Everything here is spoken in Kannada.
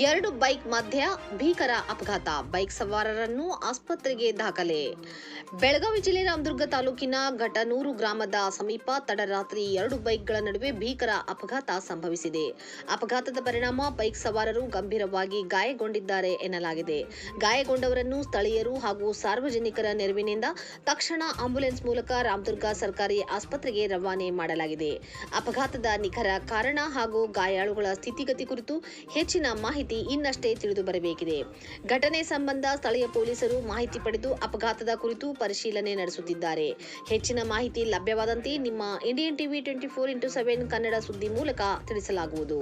ಎರಡು ಬೈಕ್ ಮಧ್ಯ ಭೀಕರ ಅಪಘಾತ, ಬೈಕ್ ಸವಾರರನ್ನು ಆಸ್ಪತ್ರೆಗೆ ದಾಖಲೆ. ಬೆಳಗಾವಿ ಜಿಲ್ಲೆ ರಾಮದುರ್ಗ ತಾಲೂಕಿನ ಘಟನೂರು ಗ್ರಾಮದ ಸಮೀಪ ತಡರಾತ್ರಿ ಎರಡು ಬೈಕ್ಗಳ ನಡುವೆ ಭೀಕರ ಅಪಘಾತ ಸಂಭವಿಸಿದೆ. ಅಪಘಾತದ ಪರಿಣಾಮ ಬೈಕ್ ಸವಾರರು ಗಂಭೀರವಾಗಿ ಗಾಯಗೊಂಡಿದ್ದಾರೆ ಎನ್ನಲಾಗಿದೆ. ಗಾಯಗೊಂಡವರನ್ನು ಸ್ಥಳೀಯರು ಹಾಗೂ ಸಾರ್ವಜನಿಕರ ನೆರವಿನಿಂದ ತಕ್ಷಣ ಆಂಬ್ಯುಲೆನ್ಸ್ ಮೂಲಕ ರಾಮದುರ್ಗ ಸರ್ಕಾರಿ ಆಸ್ಪತ್ರೆಗೆ ರವಾನೆ ಮಾಡಲಾಗಿದೆ. ಅಪಘಾತದ ನಿಖರ ಕಾರಣ ಹಾಗೂ ಗಾಯಾಳುಗಳ ಸ್ಥಿತಿಗತಿ ಕುರಿತು ಹೆಚ್ಚಿನ ಮಾಹಿತಿ ಇನ್ನಷ್ಟೇ ತಿಳಿದು ಬರಬೇಕಿದೆ. ಘಟನೆ ಸಂಬಂಧ ಸ್ಥಳೀಯ ಪೊಲೀಸರು ಮಾಹಿತಿ ಪಡೆದು ಅಪಘಾತದ ಕುರಿತು ಪರಿಶೀಲನೆ ನಡೆಸುತ್ತಿದ್ದಾರೆ. ಹೆಚ್ಚಿನ ಮಾಹಿತಿ ಲಭ್ಯವಾದಂತೆ ನಿಮ್ಮ ಇಂಡಿಯನ್ ಟಿವಿ 24x7 ಕನ್ನಡ ಸುದ್ದಿ ಮೂಲಕ ತಿಳಿಸಲಾಗುವುದು.